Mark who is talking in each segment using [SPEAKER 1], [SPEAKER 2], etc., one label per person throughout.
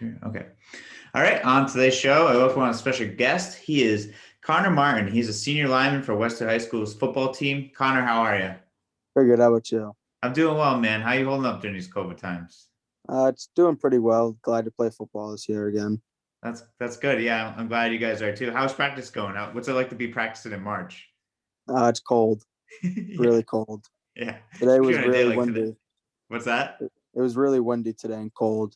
[SPEAKER 1] Sure. Okay. All right. On today's show, I welcome on a special guest. He is Connor Martin. He's a senior lineman for Westerly High School's football team. Connor, how are you?
[SPEAKER 2] Very good. How about you?
[SPEAKER 1] I'm doing well, man. How you holding up during these COVID times?
[SPEAKER 2] It's doing pretty well. Glad to play football this year again.
[SPEAKER 1] That's good. Yeah, I'm glad you guys are too. How's practice going? What's it like to be practicing in March?
[SPEAKER 2] It's cold,
[SPEAKER 1] Yeah,
[SPEAKER 2] really cold.
[SPEAKER 1] yeah.
[SPEAKER 2] Today
[SPEAKER 1] Especially
[SPEAKER 2] was
[SPEAKER 1] on a day
[SPEAKER 2] really
[SPEAKER 1] like today.
[SPEAKER 2] windy.
[SPEAKER 1] What's that?
[SPEAKER 2] It was really windy today and cold.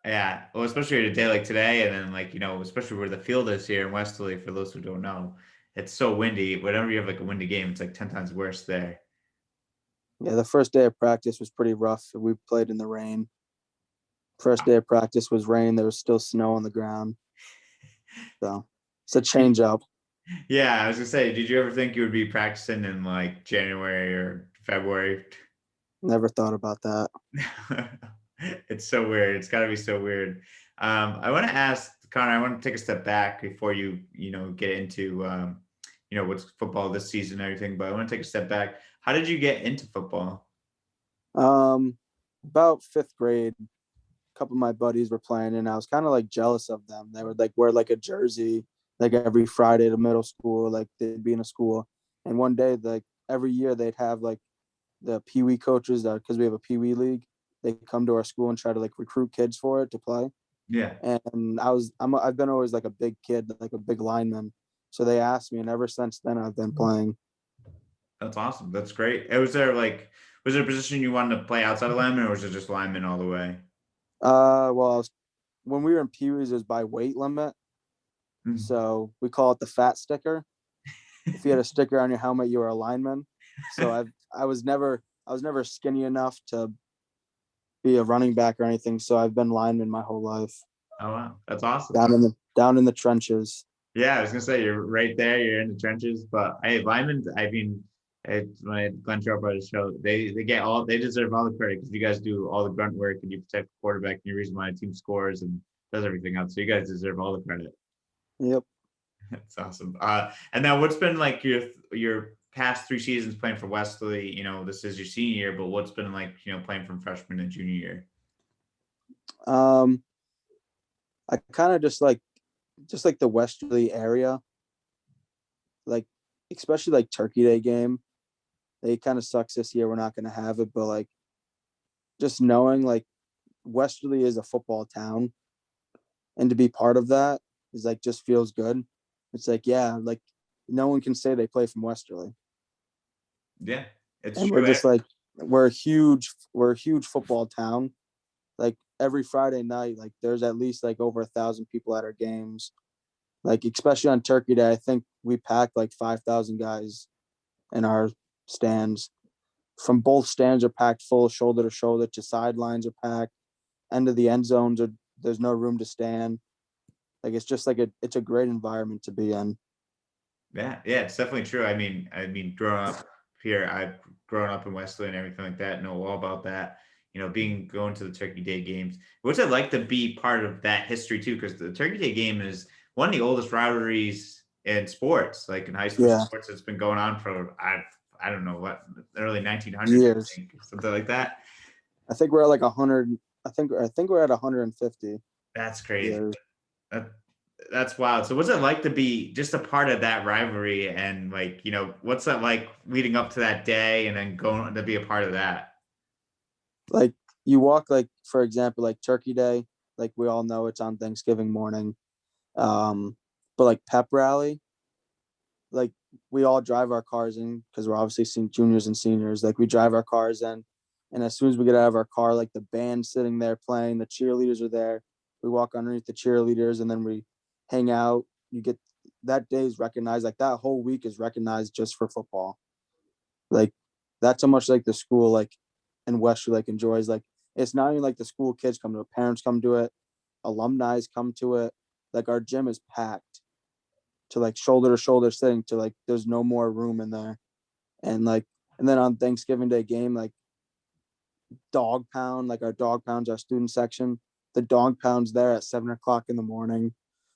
[SPEAKER 1] Yeah. Well, especially on a day like today, and then especially where the field is here in Westerly. For those who don't know, it's so windy. Whenever you have like a windy game, it's like 10 times worse there.
[SPEAKER 2] Yeah, the first day of practice was pretty rough. We played in the rain. First day of practice was rain. There was still snow on the ground. So it's a change up.
[SPEAKER 1] Yeah, I was gonna say, did you ever think you would be practicing in like January or February?
[SPEAKER 2] Never thought about that.
[SPEAKER 1] It's so weird. It's got to be so weird. I want to ask Connor. I want to take a step back before you get into what's football this season and everything. But I want to take a step back. How did you get into football?
[SPEAKER 2] Um, about fifth grade, a couple of my buddies were playing, and I was kind of like jealous of them. They would like wear like a jersey like every Friday to middle school, like they'd be in a school. And one day, like every year, they'd have like the Pee Wee coaches because we have a Pee Wee league. They come to our school and try to like recruit kids for it to play.
[SPEAKER 1] Yeah,
[SPEAKER 2] And I've been always like a big kid, like a big lineman. So they asked me, and ever since then, I've been playing.
[SPEAKER 1] that's awesome. That's great. Was there a position you wanted to play outside of lineman, or was it just lineman all the way?
[SPEAKER 2] Well, when we were in Pee Wees, it was by weight limit.
[SPEAKER 1] Mm.
[SPEAKER 2] So we call it the fat sticker. If you had a sticker on your helmet, you were a lineman. So I was never skinny enough to be a running back or anything. So I've been lineman my whole life,
[SPEAKER 1] Oh wow, that's awesome.
[SPEAKER 2] down in the trenches.
[SPEAKER 1] Yeah, I was gonna say you're right there. You're in the trenches, but hey, linemen. I mean, when I Glenn Sharp on the show, they deserve all the credit because you guys do all the grunt work and you protect the quarterback and you're the reason why the team scores and does everything else. So you guys deserve all the credit.
[SPEAKER 2] Yep.
[SPEAKER 1] That's awesome. And now what's been like your past 3 seasons playing for Westerly? This is your senior year, but what's been like playing from freshman and junior year?
[SPEAKER 2] Um, I kind of just like the Westerly area, like especially like Turkey Day game. It kind of sucks this year. We're not going to have it, but like just knowing like Westerly is a football town, and to be part of that is like just feels good. It's like, yeah, like no one can say they play from Westerly.
[SPEAKER 1] Yeah, it's
[SPEAKER 2] And we're
[SPEAKER 1] true.
[SPEAKER 2] just like we're a huge football town. Like every Friday night, like there's at least like over 1,000 people at our games. Like especially on Turkey Day, I think we packed like 5,000 guys in our stands. From both stands are packed full, shoulder to shoulder. To sidelines are packed. End of the end zones are there's no room to stand. Like it's just like it's a great environment to be in.
[SPEAKER 1] Yeah, it's definitely true. I mean, growing up here, I've grown up in Wesley and everything like that, know all about that. Going to the Turkey Day games. What's it like to be part of that history too? Because the Turkey Day game is one of the oldest rivalries in sports, like in high school
[SPEAKER 2] Yeah,
[SPEAKER 1] sports. It's been going on for I don't know what the early 1900s, I
[SPEAKER 2] years.
[SPEAKER 1] think, something like that.
[SPEAKER 2] I think we're at like 100. I think we're at 150
[SPEAKER 1] That's crazy.
[SPEAKER 2] years.
[SPEAKER 1] That, that's wild. So what's it like to be just a part of that rivalry and what's that like leading up to that day and then going to be a part of that?
[SPEAKER 2] Like you walk like for example like Turkey Day. Like we all know it's on Thanksgiving morning. Um, but like pep rally, like we all drive our cars in because we're obviously juniors and seniors. Like we drive our cars in, and as soon as we get out of our car, like the band sitting there playing, the cheerleaders are there. We walk underneath the cheerleaders, and then we hang out. You get that day is recognized. Like that whole week is recognized just for football. Like that's how much like the school like and Western like enjoys. Like it's not even like the school kids come to it, parents come to it, alumni come to it. Like our gym is packed to like shoulder to shoulder sitting to like there's no more room in there. And like and then on Thanksgiving Day game, like dog pound, like our dog pounds, our student section, the dog pounds there at 7 o'clock in the morning.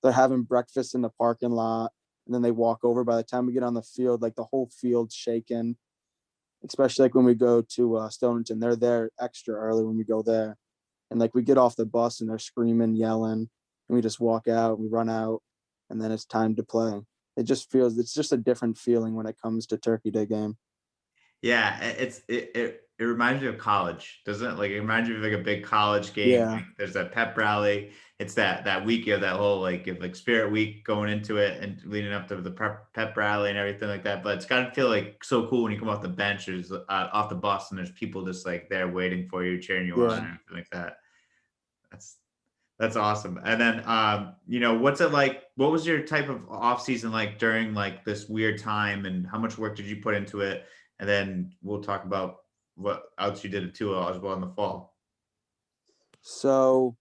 [SPEAKER 2] They're having breakfast in the parking lot, and then they walk over. By the time we get on the field, like the whole field's shaking. Especially like when we go to Stonington, they're there extra early when we go there. and like we get off the bus and they're screaming, yelling, and we just walk out, we run out, and then it's time to play. It's just a different feeling when it comes to Turkey Day game.
[SPEAKER 1] Yeah, it reminds me of college, doesn't it? Like it reminds me of like a big college game.
[SPEAKER 2] Yeah,
[SPEAKER 1] Like there's that pep rally. It's that week of that whole like spirit week going into it and leading up to the pep rally and everything like that. But it's got to feel like so cool when you come off the bench or off the bus and there's people just like there waiting for you, cheering you on,
[SPEAKER 2] yeah.
[SPEAKER 1] and everything like that. That's that's awesome. And then, what's it like? What was your type of off season like during like this weird time, and how much work did you put into it? And then we'll talk about what else you did too as well in the fall.
[SPEAKER 2] So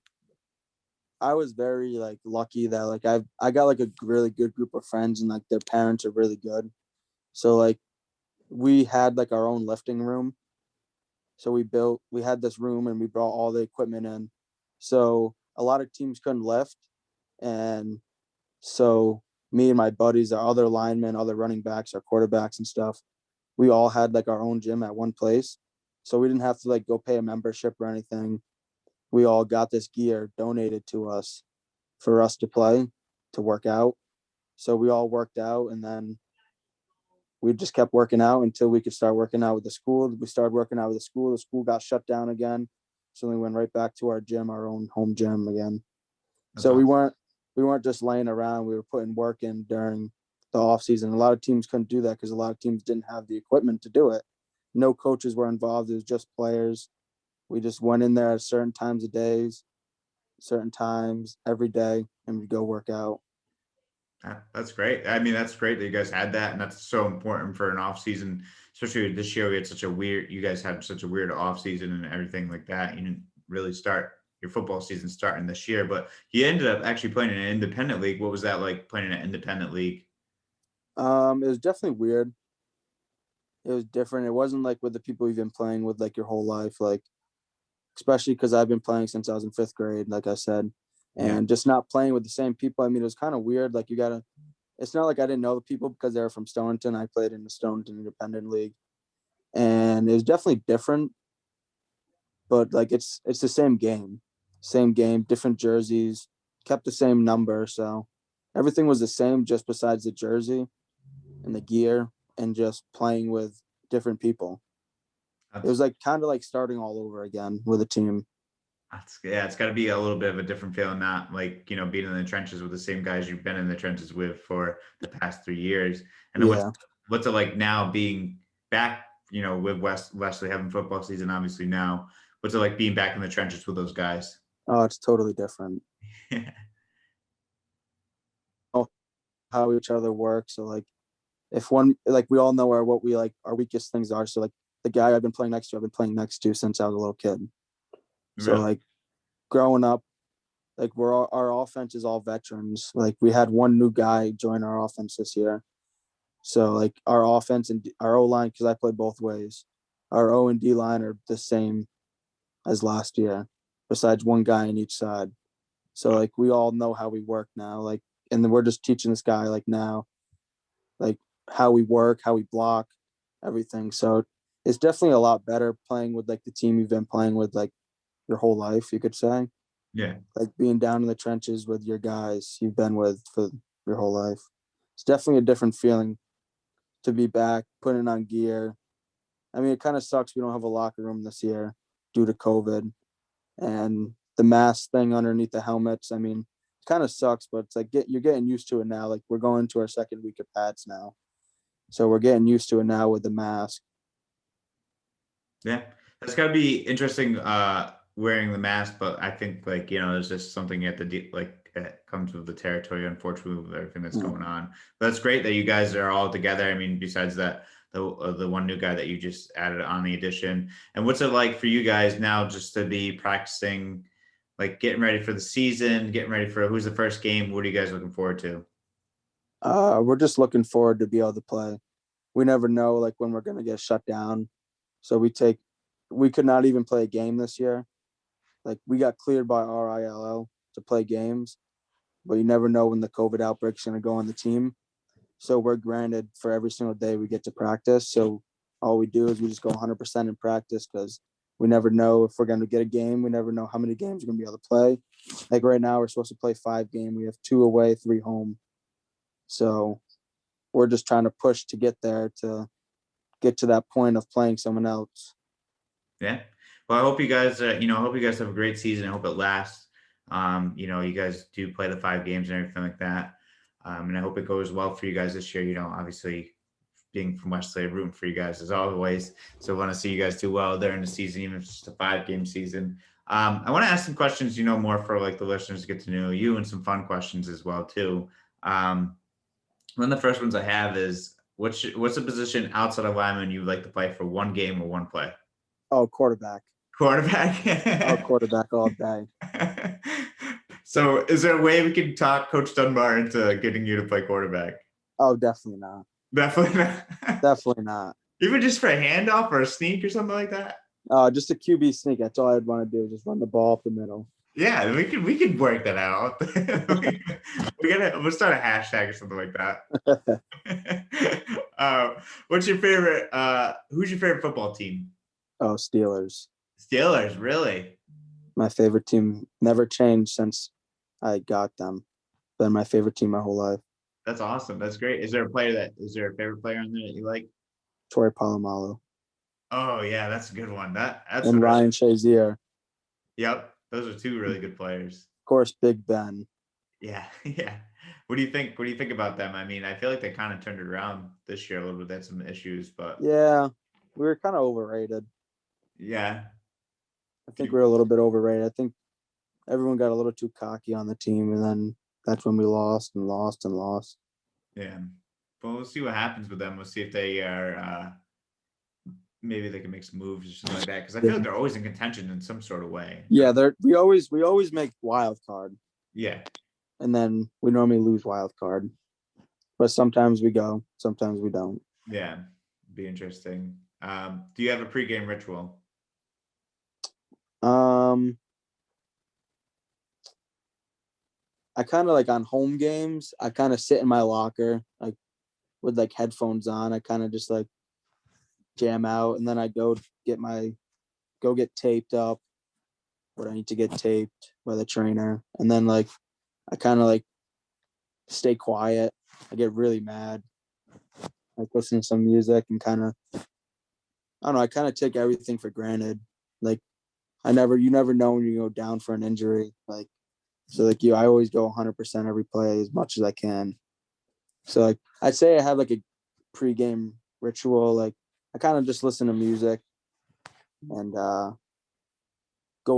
[SPEAKER 2] I was very like lucky that like I got like a really good group of friends and like their parents are really good. So like we had like our own lifting room. So we had this room and we brought all the equipment in. So a lot of teams couldn't lift. And so me and my buddies, our other linemen, other running backs, our quarterbacks and stuff, we all had like our own gym at one place. So we didn't have to like go pay a membership or anything. We all got this gear donated to us for us to play, to work out. So we all worked out and then we just kept working out until we could start working out with the school. We started working out with the school. The school got shut down again. So we went right back to our gym, our own home gym again.
[SPEAKER 1] That's
[SPEAKER 2] So
[SPEAKER 1] awesome.
[SPEAKER 2] we weren't just laying around. We were putting work in during the off season. A lot of teams couldn't do that because a lot of teams didn't have the equipment to do it. No coaches were involved. It was just players. We just went in there at certain times of days, certain times every day, and we'd go work out.
[SPEAKER 1] That's great. I mean, that's great that you guys had that, and that's so important for an off season, especially this year. We had such a weird. You guys had such a weird off season and everything like that. You didn't really start your football season starting this year, but you ended up actually playing in an independent league. What was that like playing in an independent league?
[SPEAKER 2] It was definitely weird. It was different. It wasn't like with the people you've been playing with like your whole life, like especially because I've been playing since I was in fifth grade, like I said,
[SPEAKER 1] Yeah.
[SPEAKER 2] and just not playing with the same people. I mean, it was kind of weird. Like you gotta. It's not like I didn't know the people because they were from Stonington. I played in the Stonington Independent League, and it was definitely different. But like it's the same game, different jerseys, kept the same number, so everything was the same, just besides the jersey and the gear, and just playing with different people. It
[SPEAKER 1] That's
[SPEAKER 2] was like kind of like starting all over again with a team.
[SPEAKER 1] That's yeah, it's got to be a little bit of a different feeling, not like being in the trenches with the same guys you've been in the trenches with for the past 3 years. And then
[SPEAKER 2] Yeah.
[SPEAKER 1] what's it like now being back, with Wesley having football season, obviously now. What's it like being back in the trenches with those guys?
[SPEAKER 2] Oh, it's totally different. How each other work. So like if one like we all know what we like our weakest things are. So like the guy I've been playing next to, I've been playing next to since I was a little kid. So
[SPEAKER 1] Really?
[SPEAKER 2] like growing up, like our offense is all veterans. Like we had one new guy join our offense this year. So like our offense and our O line, because I play both ways, our O and D line are the same as last year, besides one guy on each side. So like we all know how we work now. Like and then we're just teaching this guy like now, like how we work, how we block, everything. So it's definitely a lot better playing with like the team you've been playing with like your whole life, you could say.
[SPEAKER 1] Yeah.
[SPEAKER 2] Like being down in the trenches with your guys you've been with for your whole life. It's definitely a different feeling to be back, putting on gear. I mean, it kind of sucks we don't have a locker room this year due to COVID and the mask thing underneath the helmets. I mean, it kind of sucks, but it's like you're getting used to it now. Like we're going to our second week of pads now, so we're getting used to it now with the mask.
[SPEAKER 1] Yeah, that's got to be interesting. Wearing the mask, but I think like there's just something you have to do. Like it comes with the territory, unfortunately, with everything that's
[SPEAKER 2] Yeah.
[SPEAKER 1] going on. But that's great that you guys are all together. I mean, besides that, the one new guy that you just added on the addition. And what's it like for you guys now, just to be practicing, like getting ready for the season, getting ready for who's the first game? What are you guys looking forward to?
[SPEAKER 2] We're just looking forward to be able to play. We never know like when we're gonna get shut down, so we could not even play a game this year. Like we got cleared by RILL to play games, but you never know when the COVID outbreak's gonna go on the team. So we're granted for every single day we get to practice. So all we do is we just go 100% in practice because We never know if we're going to get a game. We never know how many games we're going to be able to play. Like right now, we're supposed to play 5 games. We have 2 away, 3 home. So we're just trying to push to get there, to get to that point of playing someone else.
[SPEAKER 1] Yeah. Well, I hope you guys, I hope you guys have a great season. I hope it lasts. You guys do play the 5 games and everything like that. And I hope it goes well for you guys this year. Obviously being from Westerly, rooting for you guys as always. So I want to see you guys do well during the season, even if it's just a 5-game season. I want to ask some questions, more for like the listeners to get to know you, and some fun questions as well too. One of the first ones I have is, what's the position outside of lineman you would like to play for 1 game or 1 play?
[SPEAKER 2] Oh, quarterback.
[SPEAKER 1] Quarterback.
[SPEAKER 2] Oh, quarterback all day.
[SPEAKER 1] So is there a way we can talk Coach Dunbar into getting you to play quarterback?
[SPEAKER 2] Oh, definitely not.
[SPEAKER 1] Definitely not.
[SPEAKER 2] Definitely not.
[SPEAKER 1] Even just for a handoff or a sneak or something like that?
[SPEAKER 2] Just a QB sneak. That's all I'd want to do, just run the ball up the middle.
[SPEAKER 1] Yeah, we can work that out. We'll start a hashtag or something like that. Who's your favorite football team?
[SPEAKER 2] Oh, Steelers.
[SPEAKER 1] Steelers, really?
[SPEAKER 2] My favorite team, never changed since I got them. Been my favorite team my whole life.
[SPEAKER 1] That's awesome. That's great. Is there a favorite player on there that you like?
[SPEAKER 2] Troy Polamalu.
[SPEAKER 1] Oh yeah, that's a good one. That's
[SPEAKER 2] And Ryan Shazier.
[SPEAKER 1] Yep, those are 2 really good players.
[SPEAKER 2] Of course, Big Ben.
[SPEAKER 1] Yeah, yeah. What do you think? What do you think about them? I mean, I feel like they kind of turned it around this year a little bit. They had some issues, but
[SPEAKER 2] yeah, we were kind of overrated.
[SPEAKER 1] Yeah,
[SPEAKER 2] I think we were a little bit overrated. I think everyone got a little too cocky on the team, and then that's when we lost and lost and lost.
[SPEAKER 1] Yeah. Well, we'll see what happens with them. We'll see if they are maybe they can make some moves or something like that, because I feel like they're always in contention in some sort of way.
[SPEAKER 2] Yeah, we always make wild card.
[SPEAKER 1] Yeah.
[SPEAKER 2] And then we normally lose wild card. But sometimes we go, sometimes we don't.
[SPEAKER 1] Yeah. Be interesting. Do you have a pregame ritual?
[SPEAKER 2] I kind of like on home games, I kind of sit in my locker, like with like headphones on. I kind of just like jam out, and then I go get taped up what I need to get taped by the trainer. And then like I kind of like stay quiet. I get really mad. Like listen to some music and kind of, I don't know, I kind of take everything for granted. Like you never know when you go down for an injury. Like, so like I always go 100% every play as much as I can. So like I'd say I have like a pregame ritual. Like I kind of just listen to music and go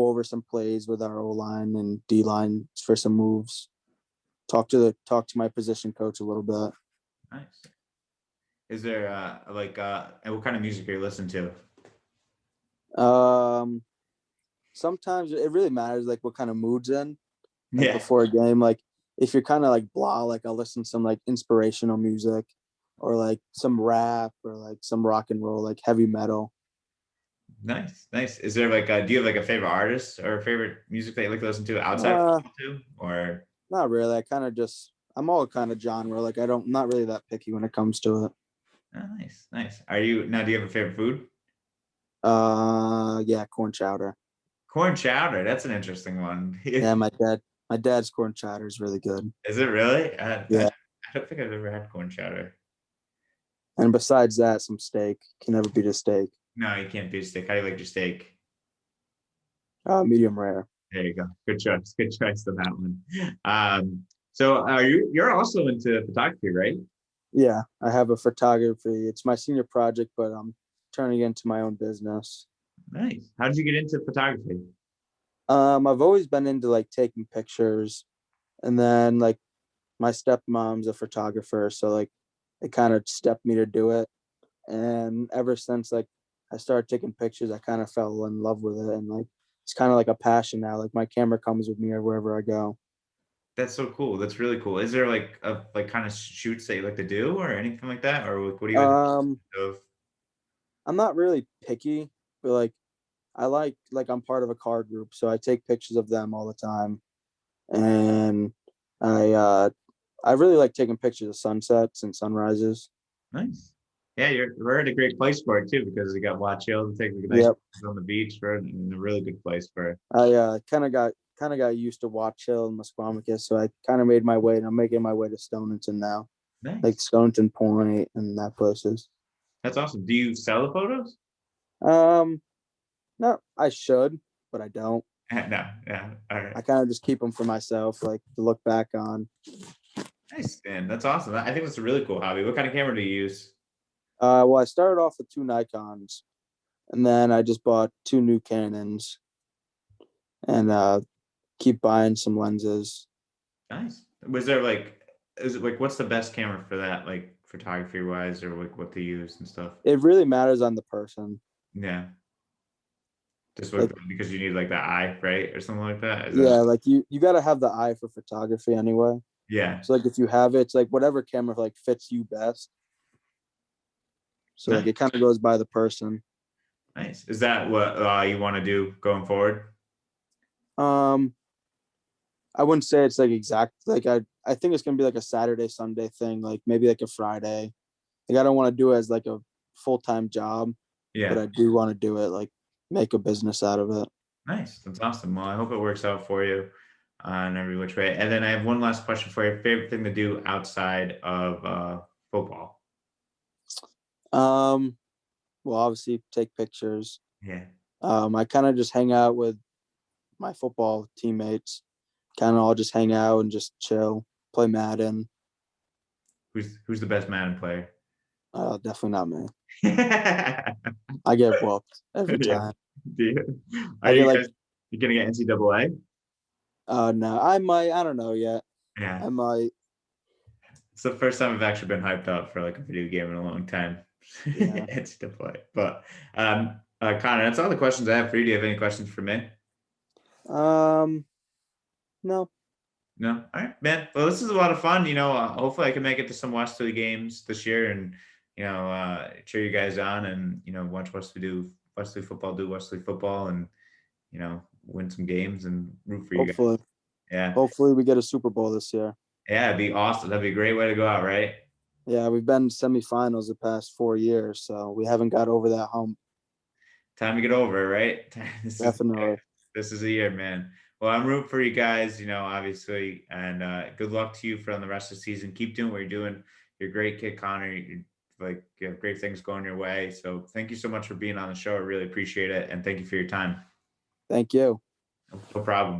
[SPEAKER 2] over some plays with our O line and D line for some moves. Talk to my position coach a little bit.
[SPEAKER 1] Nice. Is there and what kind of music are you listening
[SPEAKER 2] to? Sometimes it really matters like what kind of mood's in. Like before a game, like if you're kind of like blah, like I'll listen to some like inspirational music or like some rap or like some rock and roll, like heavy metal.
[SPEAKER 1] Nice. Is there do you have like a favorite artist or a favorite music that you like to listen to outside of football too? Or
[SPEAKER 2] not really. I'm all kind of genre. Like I'm not really that picky when it comes to it.
[SPEAKER 1] Oh, nice. Do you have a favorite food?
[SPEAKER 2] Yeah, corn chowder.
[SPEAKER 1] Corn chowder. That's an interesting one.
[SPEAKER 2] Yeah, my dad's corn chowder is really good.
[SPEAKER 1] Is it really?
[SPEAKER 2] Yeah.
[SPEAKER 1] I don't think I've ever had corn chowder.
[SPEAKER 2] And besides that, some steak. Can never beat a steak.
[SPEAKER 1] No, you can't beat a steak. How do you like your steak?
[SPEAKER 2] Medium rare.
[SPEAKER 1] There you go. Good choice. Good choice on that one. So you're also into photography, right?
[SPEAKER 2] Yeah, I have a photography. It's my senior project, but I'm turning it into my own business.
[SPEAKER 1] Nice. How did you get into photography?
[SPEAKER 2] I've always been into like taking pictures, and then like my stepmom's a photographer, so like it kind of stepped me to do it. And ever since like I started taking pictures, I kind of fell in love with it, and like it's kind of like a passion now. Like my camera comes with me wherever I go.
[SPEAKER 1] That's so cool. That's really cool. Is there like kind of shoots that you like to do or anything like that? Or what do you of?
[SPEAKER 2] I'm not really picky, but like I like I'm part of a car group, so I take pictures of them all the time. And I really like taking pictures of sunsets and sunrises.
[SPEAKER 1] Nice. Yeah, we're at a great place for it too, because we got Watch Hill to take a nice
[SPEAKER 2] Yep.
[SPEAKER 1] on the beach. We're in a really good place for it.
[SPEAKER 2] I kind of got used to Watch Hill and Musqueamacus, so I kind of made my way, and I'm making my way to Stonington now, like
[SPEAKER 1] Nice.
[SPEAKER 2] Stonington Point and that places.
[SPEAKER 1] That's awesome. Do you sell the photos?
[SPEAKER 2] Um, no, I should, but I don't.
[SPEAKER 1] No, yeah. All right.
[SPEAKER 2] I kind of just keep them for myself, like to look back on.
[SPEAKER 1] Nice, man. That's awesome. I think that's a really cool hobby. What kind of camera do you use?
[SPEAKER 2] Well, I started off with two Nikons, and then I just bought two new Canons, and keep buying some lenses.
[SPEAKER 1] Nice. Was there like, is it like, what's the best camera for that, like photography wise, or like what to use and stuff?
[SPEAKER 2] It really matters on the person.
[SPEAKER 1] Yeah. Just what,
[SPEAKER 2] Like,
[SPEAKER 1] because you need like the eye, right? Or something like that. Is that,
[SPEAKER 2] yeah, like you got to have the eye for photography anyway.
[SPEAKER 1] yeah.
[SPEAKER 2] So like if you have it, it's like whatever camera like fits you best. So like
[SPEAKER 1] Nice.
[SPEAKER 2] it kind of goes by the person.
[SPEAKER 1] Nice. Is that what you want to do going forward?
[SPEAKER 2] Um, I wouldn't say it's like exact. Like I think it's gonna be like a Saturday Sunday thing. Like maybe like a Friday. Like I don't want to do it as like a full-time job, but
[SPEAKER 1] Yeah.
[SPEAKER 2] I do want to do it like make a business out of it.
[SPEAKER 1] Nice. That's awesome. Well, I hope it works out for you in every which way. And then I have one last question for you. Favorite thing to do outside of football?
[SPEAKER 2] Um, well, obviously take pictures.
[SPEAKER 1] Yeah.
[SPEAKER 2] I kind of just hang out with my football teammates. Kind of all just hang out and just chill, play Madden.
[SPEAKER 1] Who's the best Madden player?
[SPEAKER 2] Definitely not me.
[SPEAKER 1] Yeah.
[SPEAKER 2] I get whooped every time.
[SPEAKER 1] Do you, are
[SPEAKER 2] I get
[SPEAKER 1] you
[SPEAKER 2] like,
[SPEAKER 1] guys you gonna get NCAA?
[SPEAKER 2] no, I might. I don't know yet.
[SPEAKER 1] Yeah.
[SPEAKER 2] I might.
[SPEAKER 1] It's the first time I've actually been hyped up for like a video game in a long time.
[SPEAKER 2] Yeah.
[SPEAKER 1] NCAA. But Connor, that's all the questions I have for you. Do you have any questions for me?
[SPEAKER 2] Um. No.
[SPEAKER 1] No? All right, man. Well, this is a lot of fun. Hopefully I can make it to some Westerly games this year and, cheer you guys on and, watch Westerly football, do Westerly football and, win some games and root for you guys.
[SPEAKER 2] Hopefully.
[SPEAKER 1] Yeah.
[SPEAKER 2] Hopefully we get a Super Bowl this year.
[SPEAKER 1] Yeah, it'd be awesome. That'd be a great way to go out, right?
[SPEAKER 2] Yeah, we've been semifinals the past 4 years, so we haven't got over that hump.
[SPEAKER 1] Time to get over it, right? This is
[SPEAKER 2] Definitely.
[SPEAKER 1] this is a year, man. Well, I'm rooting for you guys, obviously, and good luck to you for the rest of the season. Keep doing what you're doing. You're a great kid, Connor. You have great things going your way. So thank you so much for being on the show. I really appreciate it, and thank you for your time.
[SPEAKER 2] Thank you.
[SPEAKER 1] No problem.